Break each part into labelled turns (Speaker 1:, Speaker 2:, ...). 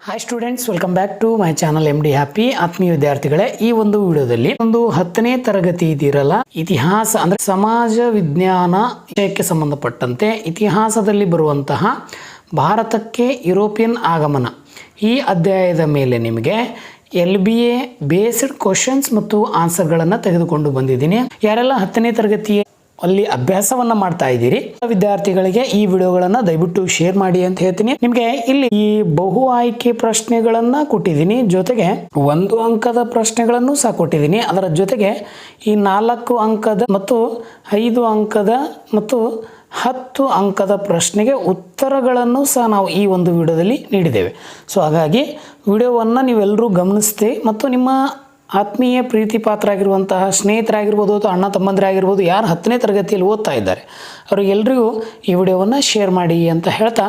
Speaker 1: Hi students, welcome back to my channel MD happy. ಆತ್ಮೀಯ ವಿದ್ಯಾರ್ಥಿಗಳೇ, ಈ ಒಂದು ವಿಡಿಯೋದಲ್ಲಿ ಒಂದು 10ನೇ ತರಗತಿ ಇದಿರಲ್ಲ, ಇತಿಹಾಸ ಅಂದ್ರೆ ಸಮಾಜ ವಿಜ್ಞಾನ ವಿಷಯಕ್ಕೆ ಸಂಬಂಧಪಟ್ಟಂತೆ ಇತಿಹಾಸದಲ್ಲಿ ಬರುವಂತಹ ಭಾರತಕ್ಕೆ ಯುರೋಪಿಯನ್ ಆಗಮನ ಈ ಅಧ್ಯಾಯದ ಮೇಲೆ ನಿಮಗೆ LBA ಬೇಸ್ಡ್ ಕ್ವಶನ್ಸ್ ಮತ್ತು ಆನ್ಸರ್ಗಳನ್ನು ತೆಗೆದುಕೊಂಡು ಬಂದಿದ್ದೀನಿ. ಯಾರೆಲ್ಲ 10ನೇ ತರಗತಿ ಅಲ್ಲಿ ಅಭ್ಯಾಸವನ್ನ ಮಾಡ್ತಾ ಇದ್ದೀರಿ ವಿದ್ಯಾರ್ಥಿಗಳಿಗೆ ಈ ವಿಡಿಯೋಗಳನ್ನು ದಯವಿಟ್ಟು ಶೇರ್ ಮಾಡಿ ಅಂತ ಹೇಳ್ತೀನಿ. ನಿಮಗೆ ಇಲ್ಲಿ ಈ ಬಹು ಆಯ್ಕೆ ಪ್ರಶ್ನೆಗಳನ್ನ ಕೊಟ್ಟಿದ್ದೀನಿ, ಜೊತೆಗೆ 1 ಅಂಕದ ಪ್ರಶ್ನೆಗಳನ್ನು ಸಹ ಕೊಟ್ಟಿದ್ದೀನಿ. ಅದರ ಜೊತೆಗೆ ಈ 4 ಅಂಕದ ಮತ್ತು 5 ಅಂಕದ ಮತ್ತು 10 ಅಂಕದ ಪ್ರಶ್ನೆಗೆ ಉತ್ತರಗಳನ್ನು ಸಹ ನಾವು ಈ ಒಂದು ವಿಡಿಯೋದಲ್ಲಿ ನೀಡಿದ್ದೇವೆ. ಸೊ ಹಾಗಾಗಿ ವಿಡಿಯೋವನ್ನು ನೀವೆಲ್ಲರೂ ಗಮನಿಸ್ತೀವಿ ಮತ್ತು ನಿಮ್ಮ ಆತ್ಮೀಯ ಪ್ರೀತಿ ಪಾತ್ರ ಆಗಿರುವಂತಹ ಸ್ನೇಹಿತರಾಗಿರ್ಬೋದು ಅಥವಾ ಅಣ್ಣ ತಮ್ಮಂದಿರಾಗಿರ್ಬೋದು ಯಾರು 10ನೇ ತರಗತಿಯಲ್ಲಿ ಓದ್ತಾ ಇದ್ದಾರೆ ಅವರಿಗೆಲ್ಲರಿಗೂ ಈ ವಿಡಿಯೋವನ್ನು ಶೇರ್ ಮಾಡಿ ಅಂತ ಹೇಳ್ತಾ,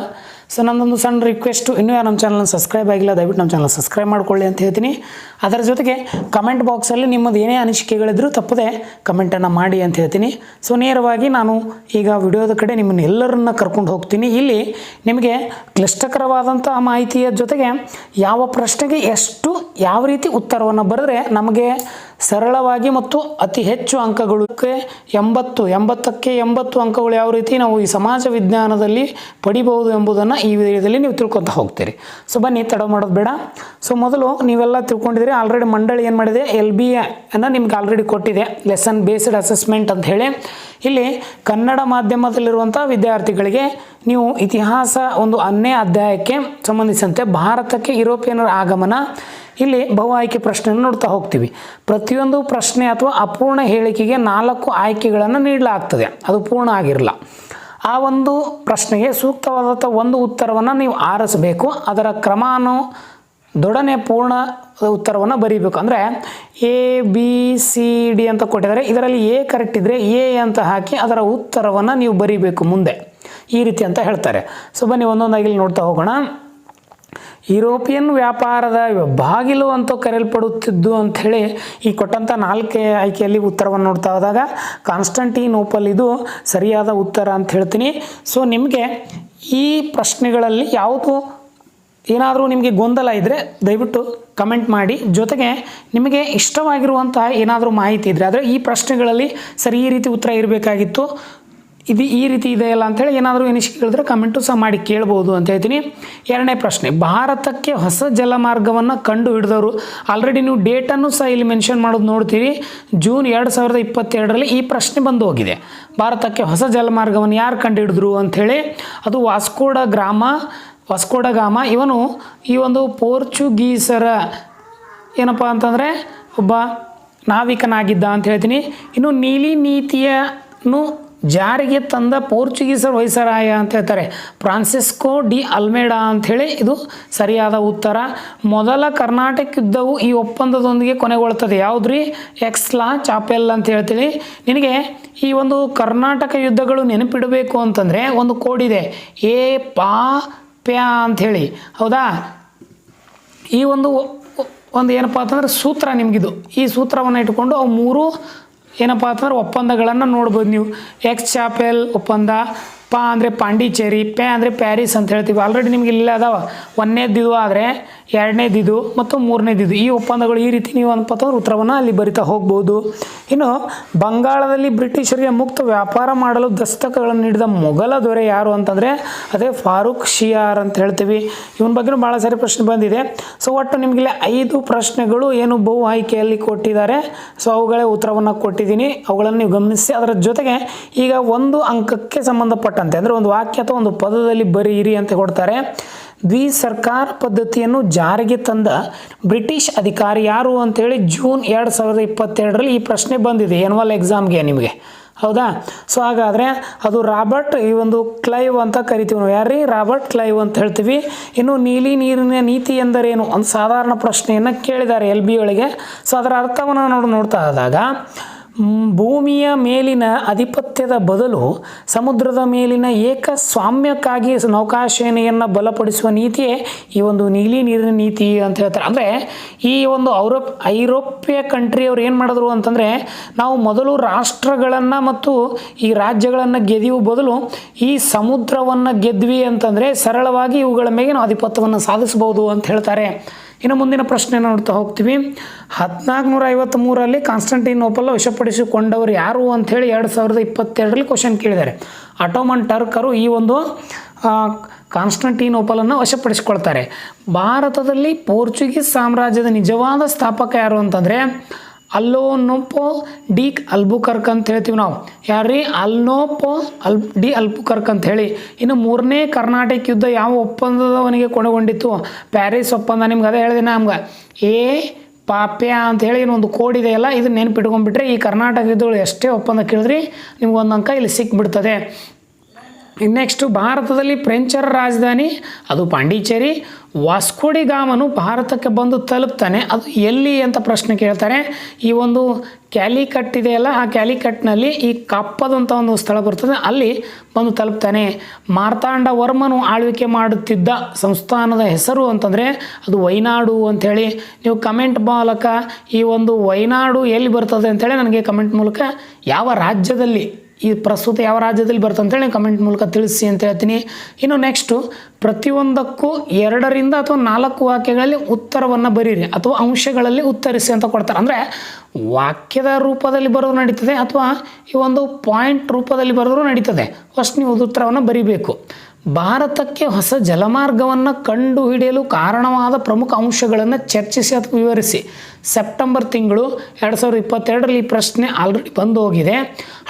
Speaker 1: ಸೊ ನನ್ನೊಂದು ಸಣ್ಣ ರಿಕ್ವೆಸ್ಟು, ಇನ್ನೂ ಯಾರು ನಮ್ಮ ಚಾನಲ್ನ ಸಬ್ಸ್ಕ್ರೈಬ್ ಆಗಿಲ್ಲ ದಯವಿಟ್ಟು ನಮ್ಮ ಚಾನಲ್ ಸಬ್ಸ್ಕ್ರೈಬ್ ಮಾಡ್ಕೊಳ್ಳಿ ಅಂತ ಹೇಳ್ತೀನಿ. ಅದರ ಜೊತೆಗೆ ಕಮೆಂಟ್ ಬಾಕ್ಸಲ್ಲಿ ನಿಮ್ಮದು ಏನೇ ಅನಿಸಿಕೆಗಳಿದ್ರೂ ತಪ್ಪದೆ ಕಮೆಂಟನ್ನು ಮಾಡಿ ಅಂತ ಹೇಳ್ತೀನಿ. ಸೊ ನೇರವಾಗಿ ನಾನು ಈಗ ವಿಡಿಯೋದ ಕಡೆ ನಿಮ್ಮನ್ನು ಎಲ್ಲರನ್ನ ಕರ್ಕೊಂಡು ಹೋಗ್ತೀನಿ. ಇಲ್ಲಿ ನಿಮಗೆ ಕ್ಲಿಷ್ಟಕರವಾದಂಥ ಮಾಹಿತಿಯ ಜೊತೆಗೆ ಯಾವ ಪ್ರಶ್ನೆಗೆ ಎಷ್ಟು ಯಾವ ರೀತಿ ಉತ್ತರವನ್ನು ಬರೆದ್ರೆ ನಮಗೆ ಸರಳವಾಗಿ ಮತ್ತು ಅತಿ ಹೆಚ್ಚು ಅಂಕಗಳು 80ಕ್ಕೆ 80 ಅಂಕಗಳು ಯಾವ ರೀತಿ ನಾವು ಈ ಸಮಾಜ ವಿಜ್ಞಾನದಲ್ಲಿ ಪಡಿಬಹುದು ಎಂಬುದನ್ನು ಈ ವಿಡಿಯೋದಲ್ಲಿ ನೀವು ತಿಳ್ಕೊತಾ ಹೋಗ್ತೀರಿ. ಸೊ ಬನ್ನಿ, ತಡ ಮಾಡೋದು ಬೇಡ. ಸೊ ಮೊದಲು ನೀವೆಲ್ಲ ತಿಳ್ಕೊಂಡಿದ್ದೀರಿ, ಆಲ್ರೆಡಿ ಮಂಡಳಿ ಏನು ಮಾಡಿದೆ, LBA ಅನ್ನು ನಿಮ್ಗೆ ಆಲ್ರೆಡಿ ಕೊಟ್ಟಿದೆ, ಲೆಸನ್ ಬೇಸ್ಡ್ ಅಸೆಸ್ಮೆಂಟ್ ಅಂತ ಹೇಳಿ. ಇಲ್ಲಿ ಕನ್ನಡ ಮಾಧ್ಯಮದಲ್ಲಿರುವಂಥ ವಿದ್ಯಾರ್ಥಿಗಳಿಗೆ ನೀವು ಇತಿಹಾಸ ಒಂದು 10ನೇ ಅಧ್ಯಾಯಕ್ಕೆ ಸಂಬಂಧಿಸಿದಂತೆ ಭಾರತಕ್ಕೆ ಯುರೋಪಿಯನ್ನರ ಆಗಮನ ಇಲ್ಲಿ ಬಹು ಆಯ್ಕೆ ಪ್ರಶ್ನೆಯನ್ನು ನೋಡ್ತಾ ಹೋಗ್ತೀವಿ. ಪ್ರತಿಯೊಂದು ಪ್ರಶ್ನೆ ಅಥವಾ ಅಪೂರ್ಣ ಹೇಳಿಕೆಗೆ 4 ಆಯ್ಕೆಗಳನ್ನು ನೀಡಲಾಗ್ತದೆ, ಅದು ಪೂರ್ಣ ಆಗಿರಲ್ಲ. ಆ ಒಂದು ಪ್ರಶ್ನೆಗೆ ಸೂಕ್ತವಾದಂಥ ಒಂದು ಉತ್ತರವನ್ನು ನೀವು ಆರಿಸಬೇಕು. ಅದರ ಕ್ರಮಾನುದೊಡನೆ ಪೂರ್ಣ ಉತ್ತರವನ್ನು ಬರೀಬೇಕು. ಅಂದರೆ ABCD ಅಂತ ಕೊಟ್ಟಿದ್ದಾರೆ, ಇದರಲ್ಲಿ A ಕರೆಕ್ಟ್ ಇದ್ದರೆ A ಅಂತ ಹಾಕಿ ಅದರ ಉತ್ತರವನ್ನು ನೀವು ಬರೀಬೇಕು ಮುಂದೆ, ಈ ರೀತಿ ಅಂತ ಹೇಳ್ತಾರೆ. ಸೊ ಬನ್ನಿ ಒಂದೊಂದಾಗಿ ಇಲ್ಲಿ ನೋಡ್ತಾ ಹೋಗೋಣ. ಯುರೋಪಿಯನ್ ವ್ಯಾಪಾರದ ಬಾಗಿಲು ಅಂತ ಕರೆಯಲ್ಪಡುತ್ತಿದ್ದು ಅಂಥೇಳಿ ಈ ಕೊಟ್ಟಂಥ 4 ಆಯ್ಕೆಯಲ್ಲಿ ಉತ್ತರವನ್ನು ನೋಡ್ತಾ ಹೋದಾಗ ಕಾನ್ಸ್ಟಂಟಿನೋಪಲ್ ಇದು ಸರಿಯಾದ ಉತ್ತರ ಅಂತ ಹೇಳ್ತೀನಿ. ಸೊ ನಿಮಗೆ ಈ ಪ್ರಶ್ನೆಗಳಲ್ಲಿ ಯಾವುದು ಏನಾದರೂ ನಿಮಗೆ ಗೊಂದಲ ಇದ್ದರೆ ದಯವಿಟ್ಟು ಕಮೆಂಟ್ ಮಾಡಿ. ಜೊತೆಗೆ ನಿಮಗೆ ಇಷ್ಟವಾಗಿರುವಂತಹ ಏನಾದರೂ ಮಾಹಿತಿ ಇದ್ದರೆ, ಆದರೆ ಈ ಪ್ರಶ್ನೆಗಳಲ್ಲಿ ಸರಿ ಈ ರೀತಿ ಉತ್ತರ ಇರಬೇಕಾಗಿತ್ತು, ಇದು ಈ ರೀತಿ ಇದೆಯಲ್ಲ ಅಂಥೇಳಿ ಏನಾದರೂ ಎನಿಸಿಕೆ ಹೇಳಿದ್ರೆ ಕಮೆಂಟು ಸಹ ಮಾಡಿ ಕೇಳ್ಬೋದು ಅಂತ ಹೇಳ್ತೀನಿ. 2ನೇ ಪ್ರಶ್ನೆ, ಭಾರತಕ್ಕೆ ಹೊಸ ಜಲಮಾರ್ಗವನ್ನು ಕಂಡು ಹಿಡಿದವರು. ಆಲ್ರೆಡಿ ನೀವು ಡೇಟನ್ನು ಸಹ ಇಲ್ಲಿ ಮೆನ್ಷನ್ ಮಾಡೋದು ನೋಡ್ತೀರಿ, ಜೂನ್ 2022ರಲ್ಲಿ ಈ ಪ್ರಶ್ನೆ ಬಂದು ಹೋಗಿದೆ. ಭಾರತಕ್ಕೆ ಹೊಸ ಜಲಮಾರ್ಗವನ್ನು ಯಾರು ಕಂಡು ಹಿಡಿದ್ರು ಅಂಥೇಳಿ, ಅದು ವಾಸ್ಕೋಡ ಗಾಮ. ಇವನು ಈ ಒಂದು ಪೋರ್ಚುಗೀಸರ ಏನಪ್ಪ ಅಂತಂದರೆ ಒಬ್ಬ ನಾವಿಕನಾಗಿದ್ದ ಅಂತ ಹೇಳ್ತೀನಿ. ಇನ್ನು ನೀಲಿ ನೀತಿಯನ್ನು ಜಾರಿಗೆ ತಂದ ಪೋರ್ಚುಗೀಸರ ವೈಸರಾಯ ಅಂತ ಹೇಳ್ತಾರೆ, ಫ್ರಾನ್ಸಿಸ್ಕೋ ಡಿ ಅಲ್ಮೇಡಾ ಅಂಥೇಳಿ ಇದು ಸರಿಯಾದ ಉತ್ತರ. ಮೊದಲ ಕರ್ನಾಟಕ ಯುದ್ಧವು ಈ ಒಪ್ಪಂದದೊಂದಿಗೆ ಕೊನೆಗೊಳ್ಳುತ್ತದೆ. ಯಾವುದ್ರಿ? ಎಕ್ಸ್ಲಾ ಚಾಪೆಲ್ ಅಂತ ಹೇಳ್ತೀವಿ. ನಿನಗೆ ಈ ಒಂದು ಕರ್ನಾಟಕ ಯುದ್ಧಗಳು ನೆನಪಿಡಬೇಕು ಅಂತಂದರೆ ಒಂದು ಕೋಡ್ ಇದೆ, APA ಅಂಥೇಳಿ, ಹೌದಾ? ಈ ಒಂದು ಏನಪ್ಪ ಅಂತಂದರೆ ಸೂತ್ರ ನಿಮಗಿದು. ಈ ಸೂತ್ರವನ್ನು ಇಟ್ಕೊಂಡು ಅವು 3 ಏನಪ್ಪ ಅಂತಂದ್ರೆ ಒಪ್ಪಂದಗಳನ್ನು ನೋಡ್ಬೋದು ನೀವು. ಎಕ್ಸ್ ಚಾಪೆಲ್ ಒಪ್ಪಂದ, ಪ ಅಂದರೆ ಪಾಂಡಿಚೇರಿ, ಪೆ ಅಂದರೆ ಪ್ಯಾರಿಸ್ ಅಂತ ಹೇಳ್ತೀವಿ. ಆಲ್ರೆಡಿ ನಿಮ್ಗೆ ಇಲ್ಲ ಅದಾವ, 1ನೇದಿದು ಆದರೆ 2ನೇದಿದು ಮತ್ತು 3ನೇದಿದು. ಈ ಒಪ್ಪಂದಗಳು ಈ ರೀತಿ ನೀವು ಅಂತಂದ್ರೆ ಉತ್ತರವನ್ನು ಅಲ್ಲಿ ಬರಿತಾ ಹೋಗ್ಬೋದು. ಇನ್ನು ಬಂಗಾಳದಲ್ಲಿ ಬ್ರಿಟಿಷರಿಗೆ ಮುಕ್ತ ವ್ಯಾಪಾರ ಮಾಡಲು ದಸ್ತಕಗಳನ್ನು ನೀಡಿದ ಮೊಘಲ ದೊರೆ ಯಾರು ಅಂತಂದರೆ ಅದೇ ಫಾರೂಕ್ ಶಿಯಾರ್ ಅಂತ ಹೇಳ್ತೀವಿ. ಇವನ ಬಗ್ಗೆನೂ ಭಾಳ ಸಾರಿ ಪ್ರಶ್ನೆ ಬಂದಿದೆ. ಸೊ ಒಟ್ಟು ನಿಮಗಿಲ್ಲಿ 5 ಪ್ರಶ್ನೆಗಳು ಏನು ಬಹು ಆಯ್ಕೆಯಲ್ಲಿ ಕೊಟ್ಟಿದ್ದಾರೆ. ಸೊ ಅವುಗಳೇ ಉತ್ತರವನ್ನು ಕೊಟ್ಟಿದ್ದೀನಿ, ಅವುಗಳನ್ನು ನೀವು ಗಮನಿಸಿ. ಅದರ ಜೊತೆಗೆ ಈಗ 1 ಅಂಕಕ್ಕೆ ಸಂಬಂಧಪಟ್ಟಂತೆ ಅಂದರೆ ಒಂದು ವಾಕ್ಯ ಅಥವಾ ಒಂದು ಪದದಲ್ಲಿ ಬರೀರಿ ಅಂತ ಕೊಡ್ತಾರೆ. ದ್ವಿಸರ್ಕಾರ ಪದ್ಧತಿಯನ್ನು ಜಾರಿಗೆ ತಂದ ಬ್ರಿಟಿಷ್ ಅಧಿಕಾರಿ ಯಾರು ಅಂತೇಳಿ ಜೂನ್ 2022ರಲ್ಲಿ ಈ ಪ್ರಶ್ನೆ ಬಂದಿದೆ ಎನ್ಯುವಲ್ ಎಕ್ಸಾಮ್ಗೆ ನಿಮಗೆ, ಹೌದಾ? ಸೊ ಹಾಗಾದರೆ ಅದು ರಾಬರ್ಟ್ ಈ ಒಂದು ಕ್ಲೈವ್ ಅಂತ ಕರಿತೀವಿ ನಾವು. ಯಾರ್ರೀ? ರಾಬರ್ಟ್ ಕ್ಲೈವ್ ಅಂತ ಹೇಳ್ತೀವಿ. ಇನ್ನು ನೀಲಿ ನೀರಿನ ನೀತಿ ಎಂದರೇನು ಒಂದು ಸಾಧಾರಣ ಪ್ರಶ್ನೆಯನ್ನು ಕೇಳಿದ್ದಾರೆ LB ಒಳಗೆ. ಸೊ ಅದರ ಅರ್ಥವನ್ನು ನೋಡ್ತಾ ಆದಾಗ ಭೂಮಿಯ ಮೇಲಿನ ಆಧಿಪತ್ಯದ ಬದಲು ಸಮುದ್ರದ ಮೇಲಿನ ಏಕಸ್ವಾಮ್ಯಕ್ಕಾಗಿ ನೌಕಾಸೇನೆಯನ್ನು ಬಲಪಡಿಸುವ ನೀತಿಯೇ ಈ ಒಂದು ನೀಲಿ ನೀರಿನ ನೀತಿ ಅಂತ ಹೇಳ್ತಾರೆ. ಅಂದರೆ ಈ ಒಂದು ಐರೋಪ್ಯ ಕಂಟ್ರಿಯವ್ರು ಏನು ಮಾಡಿದ್ರು ಅಂತಂದರೆ, ನಾವು ಮೊದಲು ರಾಷ್ಟ್ರಗಳನ್ನು ಮತ್ತು ಈ ರಾಜ್ಯಗಳನ್ನು ಗೆದಿಯುವ ಬದಲು ಈ ಸಮುದ್ರವನ್ನು ಗೆದ್ವಿ ಅಂತಂದರೆ ಸರಳವಾಗಿ ಇವುಗಳ ಮೇಲೆ ನಾವು ಆಧಿಪತ್ಯವನ್ನು ಸಾಧಿಸಬಹುದು ಅಂತ ಹೇಳ್ತಾರೆ. ಇನ್ನು ಮುಂದಿನ ಪ್ರಶ್ನೆ ನೋಡ್ತಾ ಹೋಗ್ತೀವಿ. 1453ರಲ್ಲಿ ಕಾನ್ಸ್ಟಂಟಿನೋಪಲ್ ವಶಪಡಿಸಿಕೊಂಡವರು ಯಾರು ಅಂಥೇಳಿ 2022ರಲ್ಲಿ ಕ್ವಶನ್ ಕೇಳಿದ್ದಾರೆ. ಆಟೋಮನ್ ಟರ್ಕರು ಈ ಒಂದು ಕಾನ್ಸ್ಟಂಟಿನೋಪಲನ್ನು ವಶಪಡಿಸಿಕೊಳ್ತಾರೆ. ಭಾರತದಲ್ಲಿ ಪೋರ್ಚುಗೀಸ್ ಸಾಮ್ರಾಜ್ಯದ ನಿಜವಾದ ಸ್ಥಾಪಕ ಯಾರು ಅಂತಂದರೆ ಅಲ್ಫೋನ್ಸೋ ಡಿ ಅಲ್ಬುಕರ್ಕ್ ಅಂತ ಹೇಳ್ತೀವಿ ನಾವು. ಯಾರ್ರೀ? ಡಿ ಅಲ್ಬುಕರ್ಕ್ ಅಂತ ಹೇಳಿ. ಇನ್ನು ಮೂರನೇ ಕರ್ನಾಟಕ ಯುದ್ಧ ಯಾವ ಒಪ್ಪಂದದವನಿಗೆ ಕೊನೆಗೊಂಡಿತ್ತು? ಪ್ಯಾರಿಸ್ ಒಪ್ಪಂದ. ನಿಮ್ಗೆ ಅದೇ ಹೇಳಿದೆ ನಮ್ಗೆ ಪಾಪ್ಯ ಅಂತ ಹೇಳಿ ಇನ್ನೊಂದು ಕೋಡ್ ಇದೆಯಲ್ಲ, ಇದನ್ನ ನೆನಪಿಟ್ಕೊಂಡ್ಬಿಟ್ರೆ ಈ ಕರ್ನಾಟಕ ಯುದ್ಧಗಳು ಎಷ್ಟೇ ಒಪ್ಪಂದ ಕೇಳಿದ್ರಿ ನಿಮ್ಗೆ ಒಂದು ಅಂಕ ಇಲ್ಲಿ ಸಿಕ್ಬಿಡ್ತದೆ. ನೆಕ್ಸ್ಟು ಭಾರತದಲ್ಲಿ ಫ್ರೆಂಚರ ರಾಜಧಾನಿ ಅದು ಪಾಂಡಿಚೇರಿ. ವಾಸ್ಕೋಡಿ ಗಾಮನು ಭಾರತಕ್ಕೆ ಬಂದು ತಲುಪ್ತಾನೆ, ಅದು ಎಲ್ಲಿ ಅಂತ ಪ್ರಶ್ನೆ ಕೇಳ್ತಾರೆ. ಈ ಒಂದು ಕ್ಯಾಲಿಕಟ್ ಇದೆಯಲ್ಲ, ಆ ಕ್ಯಾಲಿಕಟ್ನಲ್ಲಿ ಈ ಕಪ್ಪದಂಥ ಒಂದು ಸ್ಥಳ ಬರ್ತದೆ, ಅಲ್ಲಿ ಬಂದು ತಲುಪ್ತಾನೆ. ಮಾರ್ತಾಂಡ ವರ್ಮನು ಆಳ್ವಿಕೆ ಮಾಡುತ್ತಿದ್ದ ಸಂಸ್ಥಾನದ ಹೆಸರು ಅಂತಂದರೆ ಅದು ವೈನಾಡು ಅಂಥೇಳಿ. ನೀವು ಕಮೆಂಟ್ ಮೂಲಕ ಈ ಒಂದು ವೈನಾಡು ಎಲ್ಲಿ ಬರ್ತದೆ ಅಂಥೇಳಿ ನನಗೆ ಕಮೆಂಟ್ ಮೂಲಕ ಯಾವ ರಾಜ್ಯದಲ್ಲಿ ಈ ಪ್ರಸ್ತುತ ಯಾವ ರಾಜ್ಯದಲ್ಲಿ ಬರ್ತದೆ ಅಂತೇಳಿ ಕಮೆಂಟ್ ಮೂಲಕ ತಿಳಿಸಿ ಅಂತ ಹೇಳ್ತೀನಿ. ಇನ್ನು ನೆಕ್ಸ್ಟು ಪ್ರತಿಯೊಂದಕ್ಕೂ 2 ಅಥವಾ 4 ವಾಕ್ಯಗಳಲ್ಲಿ ಉತ್ತರವನ್ನು ಬರೀರಿ ಅಥವಾ ಅಂಶಗಳಲ್ಲಿ ಉತ್ತರಿಸಿ ಅಂತ ಕೊಡ್ತಾರೆ. ಅಂದರೆ ವಾಕ್ಯದ ರೂಪದಲ್ಲಿ ಬರೋದು ನಡೀತದೆ ಅಥವಾ ಈ ಒಂದು ಪಾಯಿಂಟ್ ರೂಪದಲ್ಲಿ ಬರೋದು ನಡೀತದೆ. ಫಸ್ಟ್ ನೀವು ಉತ್ತರವನ್ನು ಬರೀಬೇಕು. ಭಾರತಕ್ಕೆ ಹೊಸ ಜಲಮಾರ್ಗವನ್ನು ಕಂಡುಹಿಡಿಯಲು ಕಾರಣವಾದ ಪ್ರಮುಖ ಅಂಶಗಳನ್ನು ಚರ್ಚಿಸಿ ಅಥವಾ ವಿವರಿಸಿ. ಸೆಪ್ಟೆಂಬರ್ ತಿಂಗಳು 2022ರಲ್ಲಿ ಈ ಪ್ರಶ್ನೆ ಆಲ್ರೆಡಿ ಬಂದು ಹೋಗಿದೆ.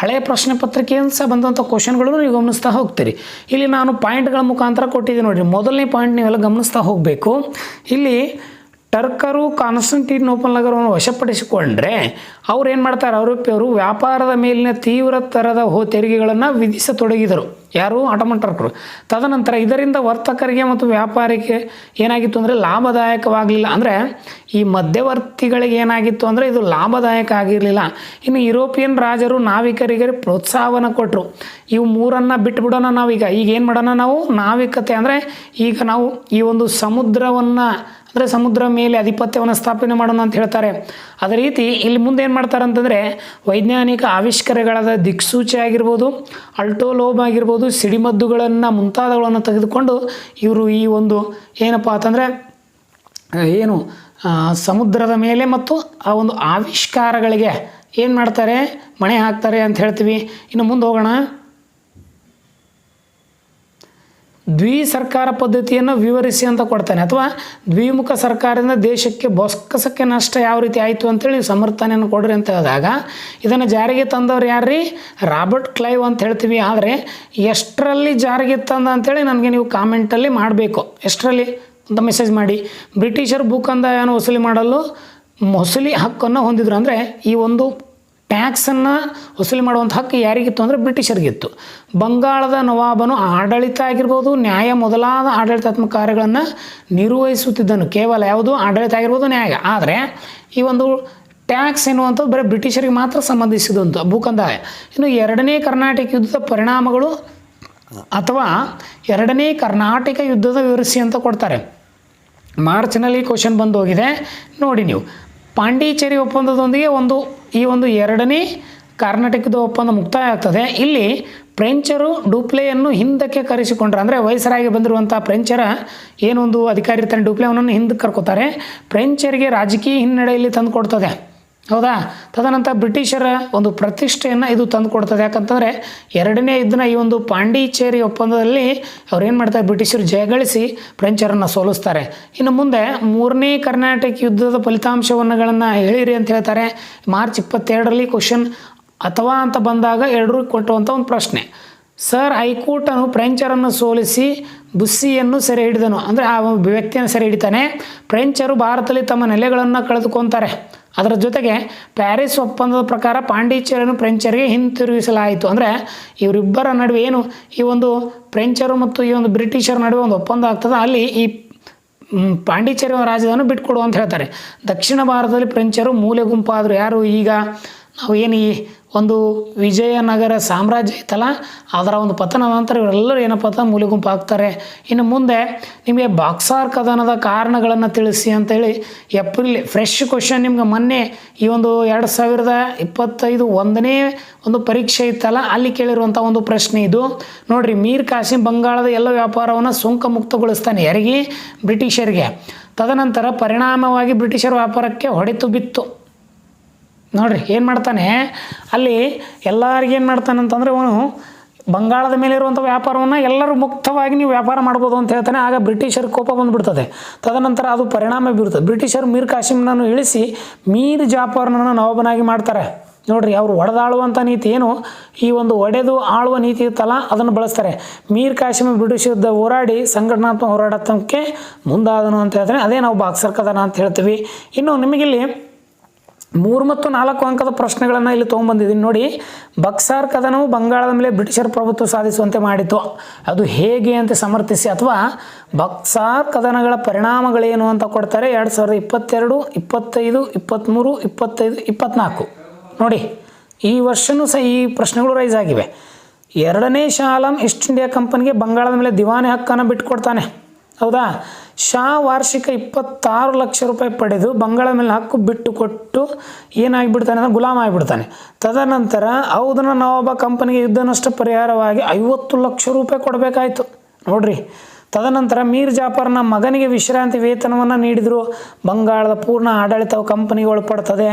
Speaker 1: ಹಳೆಯ ಪ್ರಶ್ನೆ ಪತ್ರಿಕೆಯಿಂದ ಸಹ ಬಂದಂಥ ಕ್ವಶನ್ಗಳನ್ನು ನೀವು ಗಮನಿಸ್ತಾ ಹೋಗ್ತೀರಿ. ಇಲ್ಲಿ ನಾನು ಪಾಯಿಂಟ್ಗಳ ಮುಖಾಂತರ ಕೊಟ್ಟಿದ್ದೀನಿ ನೋಡಿರಿ. ಮೊದಲನೇ ಪಾಯಿಂಟ್ ನೀವೆಲ್ಲ ಗಮನಿಸ್ತಾ ಹೋಗಬೇಕು. ಇಲ್ಲಿ ಟರ್ಕರು ಕಾನ್ಸ್ಟಂಟಿನೋಪಲ್ ನಗರವನ್ನು ವಶಪಡಿಸಿಕೊಂಡ್ರೆ ಅವ್ರು ಏನು ಮಾಡ್ತಾರೆ? ಐರೋಪ್ಯರು ವ್ಯಾಪಾರದ ಮೇಲಿನ ತೀವ್ರ ಥರದ ತೆರಿಗೆಗಳನ್ನು ವಿಧಿಸತೊಡಗಿದರು. ಯಾರು? ಆಟೋಮನ್ ಟರ್ಕರು. ತದನಂತರ ಇದರಿಂದ ವರ್ತಕರಿಗೆ ಮತ್ತು ವ್ಯಾಪಾರಿಗೆ ಏನಾಗಿತ್ತು ಅಂದರೆ ಲಾಭದಾಯಕವಾಗಲಿಲ್ಲ. ಅಂದರೆ ಈ ಮಧ್ಯವರ್ತಿಗಳಿಗೆ ಏನಾಗಿತ್ತು ಅಂದರೆ ಇದು ಲಾಭದಾಯಕ ಆಗಿರಲಿಲ್ಲ. ಇನ್ನು ಯುರೋಪಿಯನ್ ರಾಜರು ನಾವಿಕರಿಗೆ ಪ್ರೋತ್ಸಾಹವನ್ನು ಕೊಟ್ಟರು. ಇವು ಮೂರನ್ನು ಬಿಟ್ಬಿಡೋಣ ನಾವೀಗ. ಈಗ ಏನು ಮಾಡೋಣ ನಾವು? ನಾವಿಕತೆ ಅಂದರೆ ಈಗ ನಾವು ಈ ಒಂದು ಸಮುದ್ರವನ್ನು ಅಂದರೆ ಸಮುದ್ರ ಮೇಲೆ ಆಧಿಪತ್ಯವನ್ನು ಸ್ಥಾಪನೆ ಮಾಡೋಣ ಅಂತ ಹೇಳ್ತಾರೆ. ಅದೇ ರೀತಿ ಇಲ್ಲಿ ಮುಂದೆ ಏನು ಮಾಡ್ತಾರೆ ಅಂತಂದರೆ ವೈಜ್ಞಾನಿಕ ಆವಿಷ್ಕಾರಗಳಾದ ದಿಕ್ಸೂಚಿ ಆಗಿರ್ಬೋದು, ಅಲ್ಟೋಲೋಬ್ ಆಗಿರ್ಬೋದು, ಸಿಡಿಮದ್ದುಗಳನ್ನು ಮುಂತಾದವುಗಳನ್ನು ತೆಗೆದುಕೊಂಡು ಇವರು ಈ ಒಂದು ಏನಪ್ಪ ಅಂತಂದರೆ ಏನು ಸಮುದ್ರದ ಮೇಲೆ ಮತ್ತು ಆ ಒಂದು ಆವಿಷ್ಕಾರಗಳಿಗೆ ಏನು ಮಾಡ್ತಾರೆ? ಮಣೆ ಹಾಕ್ತಾರೆ ಅಂತ ಹೇಳ್ತೀವಿ. ಇನ್ನು ಮುಂದೆ ಹೋಗೋಣ. ಸರ್ಕಾರ ಪದ್ಧತಿಯನ್ನು ವಿವರಿಸಿ ಅಂತ ಕೊಡ್ತಾನೆ. ಅಥವಾ ದ್ವಿಮುಖ ಸರ್ಕಾರದಿಂದ ದೇಶಕ್ಕೆ ಬೊಕ್ಕಸಕ್ಕೆ ನಷ್ಟ ಯಾವ ರೀತಿ ಆಯಿತು ಅಂತೇಳಿ ಸಮರ್ಥನೆಯನ್ನು ಕೊಡ್ರಿ ಅಂತ ಹೇಳಿದಾಗ ಇದನ್ನು ಜಾರಿಗೆ ತಂದವ್ರು ಯಾರ್ರೀ? ರಾಬರ್ಟ್ ಕ್ಲೈವ್ ಅಂತ ಹೇಳ್ತೀವಿ. ಆದರೆ ಎಷ್ಟರಲ್ಲಿ ಜಾರಿಗೆ ತಂದ ಅಂಥೇಳಿ ನನಗೆ ನೀವು ಕಾಮೆಂಟಲ್ಲಿ ಮಾಡಬೇಕು. ಎಷ್ಟರಲ್ಲಿ ಅಂತ ಮೆಸೇಜ್ ಮಾಡಿ. ಬ್ರಿಟಿಷರು ಭೂಕಂದಾಯವನ್ನು ವಸೂಲಿ ಮಾಡಲು ವಸೂಲಿ ಹಕ್ಕನ್ನು ಹೊಂದಿದ್ರು. ಅಂದರೆ ಈ ಒಂದು ಟ್ಯಾಕ್ಸನ್ನು ವಸೂಲಿ ಮಾಡುವಂಥ ಹಕ್ಕು ಯಾರಿಗಿತ್ತು ಅಂದರೆ ಬ್ರಿಟಿಷರಿಗಿತ್ತು. ಬಂಗಾಳದ ನವಾಬನು ಆಡಳಿತ ಆಗಿರ್ಬೋದು, ನ್ಯಾಯ ಮೊದಲಾದ ಆಡಳಿತಾತ್ಮಕ ಕಾರ್ಯಗಳನ್ನು ನಿರ್ವಹಿಸುತ್ತಿದ್ದನು. ಕೇವಲ ಯಾವುದು? ಆಡಳಿತ ಆಗಿರ್ಬೋದು, ನ್ಯಾಯ. ಆದರೆ ಈ ಒಂದು ಟ್ಯಾಕ್ಸ್ ಎನ್ನುವಂಥದ್ದು ಬರೀ ಬ್ರಿಟಿಷರಿಗೆ ಮಾತ್ರ ಸಂಬಂಧಿಸಿದಂಥ ಭೂಕಂದಾಯ. ಇನ್ನು 2ನೇ ಕರ್ನಾಟಕ ಯುದ್ಧದ ಪರಿಣಾಮಗಳು ಅಥವಾ 2ನೇ ಕರ್ನಾಟಕ ಯುದ್ಧದ ವಿವರಿಸಿ ಅಂತ ಕೊಡ್ತಾರೆ. ಮಾರ್ಚ್ನಲ್ಲಿ ಕ್ವಶನ್ ಬಂದು ಹೋಗಿದೆ ನೋಡಿ. ನೀವು ಪಾಂಡಿಚೇರಿ ಒಪ್ಪಂದದೊಂದಿಗೆ ಈ ಒಂದು 2ನೇ ಕರ್ನಾಟಕದ ಒಪ್ಪಂದ ಮುಕ್ತಾಯ ಆಗ್ತದೆ. ಇಲ್ಲಿ ಫ್ರೆಂಚರು ಡೂಪ್ಲೆಯನ್ನು ಹಿಂದಕ್ಕೆ ಕರೆಸಿಕೊಂಡ್ರೆ, ಅಂದರೆ ವಯಸ್ಸರಾಗಿ ಬಂದಿರುವಂಥ ಫ್ರೆಂಚರ ಏನೊಂದು ಅಧಿಕಾರಿ ಇರ್ತಾನೆ ಡೂಪ್ಲೆ, ಅವನನ್ನು ಹಿಂದಕ್ಕೆ ಕರ್ಕೋತಾರೆ. ಫ್ರೆಂಚರಿಗೆ ರಾಜಕೀಯ ಹಿನ್ನಡೆಯಲ್ಲಿ ತಂದು ಕೊಡ್ತದೆ. ಹೌದಾ? ತದನಂತರ ಬ್ರಿಟಿಷರ ಒಂದು ಪ್ರತಿಷ್ಠೆಯನ್ನು ಇದು ತಂದು ಕೊಡ್ತದೆ. ಯಾಕಂತಂದರೆ 2ನೇ ಯುದ್ಧನ ಈ ಒಂದು ಪಾಂಡಿಚೇರಿ ಒಪ್ಪಂದದಲ್ಲಿ ಅವ್ರು ಏನು ಮಾಡ್ತಾರೆ? ಬ್ರಿಟಿಷರು ಜಯಗಳಿಸಿ ಫ್ರೆಂಚರನ್ನು ಸೋಲಿಸ್ತಾರೆ. ಇನ್ನು ಮುಂದೆ 3ನೇ ಕರ್ನಾಟಕ ಯುದ್ಧದ ಫಲಿತಾಂಶವನ್ನುಗಳನ್ನು ಹೇಳಿರಿ ಅಂತ ಹೇಳ್ತಾರೆ. ಮಾರ್ಚ್ 22ರಲ್ಲಿ ಕ್ವಶನ್ ಅಥವಾ ಅಂತ ಬಂದಾಗ 2 ಕೊಟ್ಟುವಂಥ ಒಂದು ಪ್ರಶ್ನೆ. ಸರ್ ಹೈಕೋರ್ಟನು ಫ್ರೆಂಚರನ್ನು ಸೋಲಿಸಿ ಬುಸ್ಸಿಯನ್ನು ಸೆರೆ ಹಿಡಿದನು. ಅಂದರೆ ಆ ವ್ಯಕ್ತಿಯನ್ನು ಸೆರೆ ಹಿಡಿತಾನೆ. ಫ್ರೆಂಚರು ಭಾರತದಲ್ಲಿ ತಮ್ಮ ನೆಲೆಗಳನ್ನು ಕಳೆದುಕೊತಾರೆ. ಅದರ ಜೊತೆಗೆ ಪ್ಯಾರಿಸ್ ಒಪ್ಪಂದದ ಪ್ರಕಾರ ಪಾಂಡಿಚೇರಿಯನ್ನು ಫ್ರೆಂಚರಿಗೆ ಹಿಂತಿರುಗಿಸಲಾಯಿತು. ಅಂದರೆ ಇವರಿಬ್ಬರ ನಡುವೆ ಏನು ಈ ಒಂದು ಫ್ರೆಂಚರು ಮತ್ತು ಈ ಒಂದು ಬ್ರಿಟಿಷರ ನಡುವೆ ಒಂದು ಒಪ್ಪಂದ ಆಗ್ತದೆ. ಅಲ್ಲಿ ಈ ಪಾಂಡಿಚೇರಿ ರಾಜ್ಯವನ್ನು ಬಿಟ್ಕೊಡು ಅಂತ ಹೇಳ್ತಾರೆ. ದಕ್ಷಿಣ ಭಾರತದಲ್ಲಿ ಫ್ರೆಂಚರು ಮೂಲೆ ಗುಂಪಾದರು. ಯಾರು? ಈಗ ನಾವು ಏನು ಈ ಒಂದು ವಿಜಯನಗರ ಸಾಮ್ರಾಜ್ಯ ಐತಲ್ಲ ಅದರ ಒಂದು ಪತನ ನಂತರ ಇವರೆಲ್ಲರೂ ಏನಪ್ಪ ಅಂತ ಮೂಲೆ ಗುಂಪು ಆಗ್ತಾರೆ. ಇನ್ನು ಮುಂದೆ ನಿಮಗೆ ಬಾಕ್ಸಾರ್ ಕದನದ ಕಾರಣಗಳನ್ನು ತಿಳಿಸಿ ಅಂತೇಳಿ ಏಪ್ರಿಲ್ ಫ್ರೆಶ್ ಕ್ವಶನ್ ನಿಮ್ಗೆ ಮೊನ್ನೆ ಈ ಒಂದು 2025 ಒಂದನೇ ಒಂದು ಪರೀಕ್ಷೆ ಇತ್ತಲ್ಲ ಅಲ್ಲಿ ಕೇಳಿರುವಂಥ ಒಂದು ಪ್ರಶ್ನೆ ಇದು ನೋಡಿರಿ. ಮೀರ್ ಕಾಸಿಂ ಬಂಗಾಳದ ಎಲ್ಲ ವ್ಯಾಪಾರವನ್ನು ಸುಂಕ ಮುಕ್ತಗೊಳಿಸ್ತಾನೆ, ಯಾರಿಗೆ? ಬ್ರಿಟಿಷರಿಗೆ. ತದನಂತರ ಪರಿಣಾಮವಾಗಿ ಬ್ರಿಟಿಷರ ವ್ಯಾಪಾರಕ್ಕೆ ಹೊಡೆತು ಬಿತ್ತು. ನೋಡಿರಿ ಏನು ಮಾಡ್ತಾನೆ ಅಲ್ಲಿ ಎಲ್ಲರಿಗೇನು ಮಾಡ್ತಾನೆ ಅಂತಂದರೆ ಅವನು ಬಂಗಾಳದ ಮೇಲೆ ಇರುವಂಥ ವ್ಯಾಪಾರವನ್ನು ಎಲ್ಲರೂ ಮುಕ್ತವಾಗಿ ನೀವು ವ್ಯಾಪಾರ ಮಾಡ್ಬೋದು ಅಂತ ಹೇಳ್ತಾನೆ. ಆಗ ಬ್ರಿಟಿಷರ ಕೋಪ ಬಂದುಬಿಡ್ತದೆ. ತದನಂತರ ಅದು ಪರಿಣಾಮ ಬೀರ್ತದೆ. ಬ್ರಿಟಿಷರು ಮೀರ್ ಕಾಸಿಂನನ್ನು ಇಳಿಸಿ ಮೀರ್ ಜಾಫರ್ನನ್ನು ನವಾಬನಾಗಿ ಮಾಡ್ತಾರೆ. ನೋಡಿರಿ, ಅವರು ಒಡೆದಾಳುವಂಥ ನೀತಿ ಏನು ಈ ಒಂದು ಒಡೆದು ಆಳುವ ನೀತಿ ಇತ್ತಲ್ಲ ಅದನ್ನು ಬಳಸ್ತಾರೆ. ಮೀರ್ ಕಾಸಿಂ ಬ್ರಿಟಿಷ್ ವಿರುದ್ಧ ಹೋರಾಡಿ ಸಂಘಟನಾತ್ಮಕ ಹೋರಾಟಕ್ಕೆ ಮುಂದಾದನು ಅಂತ ಹೇಳ್ತಾನೆ. ಅದೇ ನಾವು ಬಾಕ್ಸರ್ ಕದನ ಅಂತ ಹೇಳ್ತೀವಿ. ಇನ್ನು ನಿಮಗಿಲ್ಲಿ 3 ಮತ್ತು 4 ಅಂಕದ ಪ್ರಶ್ನೆಗಳನ್ನು ಇಲ್ಲಿ ತೊಗೊಂಬಂದಿದ್ದೀನಿ ನೋಡಿ. ಬಕ್ಸಾರ್ ಕದನವು ಬಂಗಾಳದ ಮೇಲೆ ಬ್ರಿಟಿಷರ ಪ್ರಭುತ್ವ ಸಾಧಿಸುವಂತೆ ಮಾಡಿತು, ಅದು ಹೇಗೆ ಅಂತ ಸಮರ್ಥಿಸಿ, ಅಥವಾ ಬಕ್ಸಾರ್ ಕದನಗಳ ಪರಿಣಾಮಗಳೇನು ಅಂತ ಕೊಡ್ತಾರೆ. 2022, 25, 23, 25, 24 ನೋಡಿ. ಈ ವರ್ಷವೂ ಸಹ ಈ ಪ್ರಶ್ನೆಗಳು ರೈಸ್ ಆಗಿವೆ. 2ನೇ ಶಾ ಆಲಂ ಈಸ್ಟ್ ಇಂಡಿಯಾ ಕಂಪನಿಗೆ ಬಂಗಾಳದ ಮೇಲೆ ದಿವಾನಿ ಹಕ್ಕನ್ನು ಬಿಟ್ಟುಕೊಡ್ತಾನೆ, ಹೌದಾ? ಶಾ ವಾರ್ಷಿಕ 26 ಲಕ್ಷ ರೂಪಾಯಿ ಪಡೆದು ಬಂಗಾಳ ಮೇಲೆ ಹಕ್ಕು ಬಿಟ್ಟು ಕೊಟ್ಟು ಏನಾಗಿಬಿಡ್ತಾನೆ ಅಂದರೆ ಗುಲಾಮ ಆಗಿಬಿಡ್ತಾನೆ. ತದನಂತರ ಔಧನ ನವಾಬ ಕಂಪನಿಗೆ ಯುದ್ಧ ನಷ್ಟ ಪರಿಹಾರವಾಗಿ 50 ಲಕ್ಷ ರೂಪಾಯಿ ಕೊಡಬೇಕಾಯಿತು ನೋಡ್ರಿ. ತದನಂತರ ಮೀರ್ ಜಾಫರ್ನ ಮಗನಿಗೆ ವಿಶ್ರಾಂತಿ ವೇತನವನ್ನು ನೀಡಿದರು. ಬಂಗಾಳದ ಪೂರ್ಣ ಆಡಳಿತವು ಕಂಪನಿಗೆ ಒಳಪಡ್ತದೆ.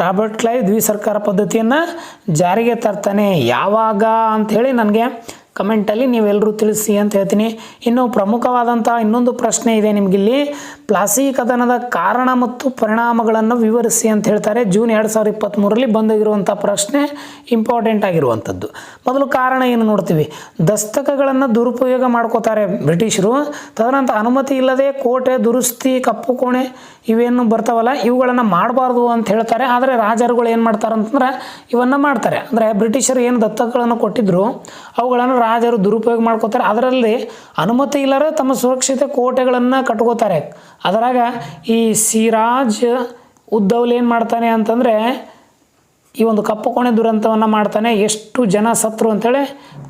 Speaker 1: ರಾಬರ್ಟ್ ಕ್ಲೈವ್ ದ್ವಿಸರ್ಕಾರ ಪದ್ಧತಿಯನ್ನು ಜಾರಿಗೆ ತರ್ತಾನೆ. ಯಾವಾಗ ಅಂಥೇಳಿ ನನಗೆ ಕಮೆಂಟಲ್ಲಿ ನೀವೆಲ್ಲರೂ ತಿಳಿಸಿ ಅಂತ ಹೇಳ್ತೀನಿ. ಇನ್ನು ಪ್ರಮುಖವಾದಂಥ ಇನ್ನೊಂದು ಪ್ರಶ್ನೆ ಇದೆ ನಿಮಗಿಲ್ಲಿ. ಪ್ಲಾಸಿ ಕದನದ ಕಾರಣ ಮತ್ತು ಪರಿಣಾಮಗಳನ್ನು ವಿವರಿಸಿ ಅಂತ ಹೇಳ್ತಾರೆ. ಜೂನ್ 2023ರಲ್ಲಿ ಬಂದಿರುವಂಥ ಪ್ರಶ್ನೆ ಇಂಪಾರ್ಟೆಂಟ್ ಆಗಿರುವಂಥದ್ದು. ಮೊದಲು ಕಾರಣ ಏನು ನೋಡ್ತೀವಿ. ದಸ್ತಕಗಳನ್ನು ದುರುಪಯೋಗ ಮಾಡ್ಕೋತಾರೆ ಬ್ರಿಟಿಷರು. ತದನಂತರ ಅನುಮತಿ ಇಲ್ಲದೆ ಕೋಟೆ ದುರುಸ್ತಿ, ಕಪ್ಪು ಕೋಣೆ ಇವೇನು ಬರ್ತಾವಲ್ಲ ಇವುಗಳನ್ನು ಮಾಡಬಾರ್ದು ಅಂತ ಹೇಳ್ತಾರೆ. ಆದರೆ ರಾಜರುಗಳು ಏನು ಮಾಡ್ತಾರೆ ಅಂತಂದ್ರೆ ಇವನ್ನು ಮಾಡ್ತಾರೆ. ಅಂದರೆ ಬ್ರಿಟಿಷರು ಏನು ದತ್ತಕಗಳನ್ನು ಕೊಟ್ಟಿದ್ರು ಅವುಗಳನ್ನು ರಾಜರು ದುರುಪಯೋಗ ಮಾಡ್ಕೋತಾರೆ. ಅದರಲ್ಲಿ ಅನುಮತಿ ಇಲ್ಲರೆ ತಮ್ಮ ಸುರಕ್ಷಿತ ಕೋಟೆಗಳನ್ನು ಕಟ್ಕೋತಾರೆ. ಅದರಾಗ ಈ ಸಿರಾಜ್ ಉದ್ದೌಲ್ ಏನು ಮಾಡ್ತಾನೆ ಅಂತಂದರೆ ಈ ಒಂದು ಕಪ್ಪು ಕೋಣೆ ದುರಂತವನ್ನು ಮಾಡ್ತಾನೆ. ಎಷ್ಟು ಜನ ಸತ್ರು ಅಂತೇಳಿ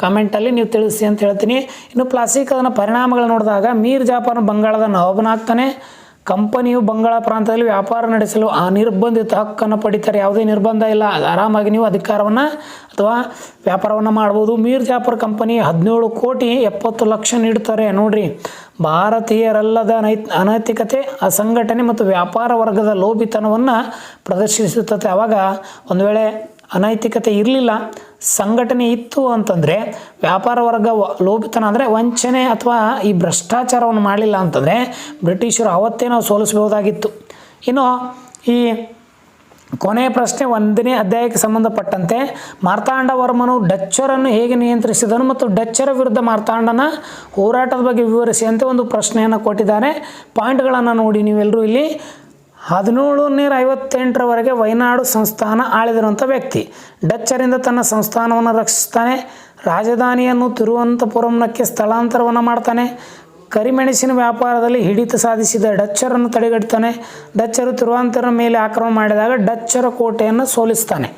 Speaker 1: ಕಮೆಂಟಲ್ಲಿ ನೀವು ತಿಳಿಸಿ ಅಂತ ಹೇಳ್ತೀನಿ. ಇನ್ನು ಪ್ಲಾಸಿ ಕದನ ಪರಿಣಾಮಗಳು ನೋಡಿದಾಗ ಮೀರ್ ಜಾಫರ್ ಬಂಗಾಳದ ನವಾಬನಾಗ್ತಾನೆ. ಕಂಪನಿಯು ಬಂಗಾಳ ಪ್ರಾಂತದಲ್ಲಿ ವ್ಯಾಪಾರ ನಡೆಸಲು ಅನಿರ್ಬಂಧಿತ ಹಕ್ಕನ್ನು ಪಡಿತಾರೆ. ಯಾವುದೇ ನಿರ್ಬಂಧ ಇಲ್ಲ, ಆರಾಮಾಗಿ ನೀವು ಅಧಿಕಾರವನ್ನು ಅಥವಾ ವ್ಯಾಪಾರವನ್ನು ಮಾಡ್ಬೋದು. ಮೀರ್ ಜಾಫರ್ ಕಂಪನಿ 17 ಕೋಟಿ 70 ಲಕ್ಷ ನೀಡ್ತಾರೆ. ನೋಡ್ರಿ, ಭಾರತೀಯರಲ್ಲದ ಅನೈತಿಕತೆ, ಅಸಂಘಟನೆ ಮತ್ತು ವ್ಯಾಪಾರ ವರ್ಗದ ಲೋಭಿತನವನ್ನು ಪ್ರದರ್ಶಿಸುತ್ತದೆ. ಆವಾಗ ಒಂದು ವೇಳೆ ಅನೈತಿಕತೆ ಇರಲಿಲ್ಲ, ಸಂಘಟನೆ ಇತ್ತು ಅಂತಂದರೆ, ವ್ಯಾಪಾರ ವರ್ಗ ಲೋಭಿತನ ಅಂದರೆ ವಂಚನೆ ಅಥವಾ ಈ ಭ್ರಷ್ಟಾಚಾರವನ್ನು ಮಾಡಲಿಲ್ಲ ಅಂತಂದರೆ ಬ್ರಿಟಿಷರು ಅವತ್ತೇ ನಾವು ಸೋಲಿಸಬಹುದಾಗಿತ್ತು. ಇನ್ನು ಈ ಕೊನೆಯ ಪ್ರಶ್ನೆ 1ನೇ ಅಧ್ಯಾಯಕ್ಕೆ ಸಂಬಂಧಪಟ್ಟಂತೆ ಮಾರ್ತಾಂಡವರ್ಮನು ಡಚ್ಚರನ್ನು ಹೇಗೆ ನಿಯಂತ್ರಿಸಿದನು ಮತ್ತು ಡಚ್ಚರ ವಿರುದ್ಧ ಮಾರ್ತಾಂಡನ ಹೋರಾಟದ ಬಗ್ಗೆ ವಿವರಿಸಿ ಅಂತ ಒಂದು ಪ್ರಶ್ನೆಯನ್ನು ಕೊಟ್ಟಿದ್ದಾರೆ. ಪಾಯಿಂಟ್ಗಳನ್ನು ನೋಡಿ ನೀವೆಲ್ಲರೂ ಇಲ್ಲಿ. 1758ರವರೆಗೆ ವಯನಾಡು ಸಂಸ್ಥಾನ ಆಳಿದಿರುವಂಥ ವ್ಯಕ್ತಿ. ಡಚ್ಚರಿಂದ ತನ್ನ ಸಂಸ್ಥಾನವನ್ನು ರಕ್ಷಿಸ್ತಾನೆ. ರಾಜಧಾನಿಯನ್ನು ತಿರುವನಂತಪುರಂಕ್ಕೆ ಸ್ಥಳಾಂತರವನ್ನು ಮಾಡ್ತಾನೆ. ಕರಿಮೆಣಸಿನ ವ್ಯಾಪಾರದಲ್ಲಿ ಹಿಡಿತ ಸಾಧಿಸಿದ ಡಚ್ಚರನ್ನು ತಡೆಗಟ್ತಾನೆ. ಡಚ್ಚರು ತಿರುವನಂತಪುರ ಮೇಲೆ ಆಕ್ರಮಣ ಮಾಡಿದಾಗ ಡಚ್ಚರ ಕೋಟೆಯನ್ನು ಸೋಲಿಸ್ತಾನೆ.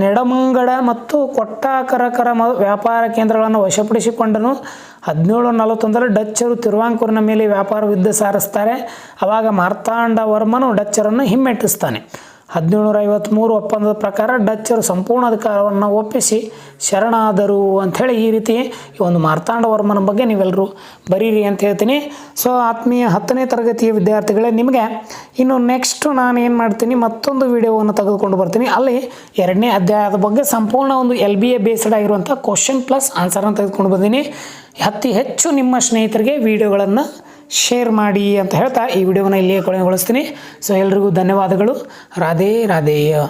Speaker 1: ನೆಡಮಂಗಡ ಮತ್ತು ಕೊಟ್ಟಾಕರಕರ ವ್ಯಾಪಾರ ಕೇಂದ್ರಗಳನ್ನು ವಶಪಡಿಸಿಕೊಂಡನು. 1741ರಲ್ಲಿ ಡಚ್ಚರು ತಿರುವಾಂಕೂರಿನ ಮೇಲೆ ವ್ಯಾಪಾರ ಯುದ್ಧ ಸಾರಿಸ್ತಾರೆ. ಆವಾಗ ಮಾರ್ತಾಂಡವರ್ಮನು ಡಚ್ಚರನ್ನು ಹಿಮ್ಮೆಟ್ಟಿಸ್ತಾನೆ. 1753 ಒಪ್ಪಂದದ ಪ್ರಕಾರ ಡಚ್ಚರು ಸಂಪೂರ್ಣ ಅಧಿಕಾರವನ್ನು ಒಪ್ಪಿಸಿ ಶರಣಾದರು ಅಂಥೇಳಿ ಈ ರೀತಿ ಈ ಒಂದು ಮಾರ್ತಾಂಡವರ್ಮನ ಬಗ್ಗೆ ನೀವೆಲ್ಲರೂ ಬರೀರಿ ಅಂತ ಹೇಳ್ತೀನಿ. ಸೊ ಆತ್ಮೀಯ 10ನೇ ತರಗತಿಯ ವಿದ್ಯಾರ್ಥಿಗಳೇ, ನಿಮಗೆ ಇನ್ನು ನೆಕ್ಸ್ಟು ನಾನು ಏನು ಮಾಡ್ತೀನಿ, ಮತ್ತೊಂದು ವಿಡಿಯೋವನ್ನು ತೆಗೆದುಕೊಂಡು ಬರ್ತೀನಿ. ಅಲ್ಲಿ 2ನೇ ಅಧ್ಯಾಯದ ಬಗ್ಗೆ ಸಂಪೂರ್ಣ ಒಂದು LBA ಬೇಸ್ಡ್ ಆಗಿರುವಂಥ ಕ್ವಶನ್ ಪ್ಲಸ್ ಆನ್ಸರನ್ನು ತೆಗೆದುಕೊಂಡು ಬಂದೀನಿ. ಅತಿ ಹೆಚ್ಚು ನಿಮ್ಮ ಸ್ನೇಹಿತರಿಗೆ ವಿಡಿಯೋಗಳನ್ನು ಶೇರ್ ಮಾಡಿ ಅಂತ ಹೇಳ್ತಾ ಈ ವಿಡಿಯೋವನ್ನು ಇಲ್ಲಿಯೇ ಕೊನೆಗೊಳಿಸ್ತೀನಿ. ಸೊ ಎಲ್ರಿಗೂ ಧನ್ಯವಾದಗಳು. ರಾಧೇ ರಾಧೇಯ.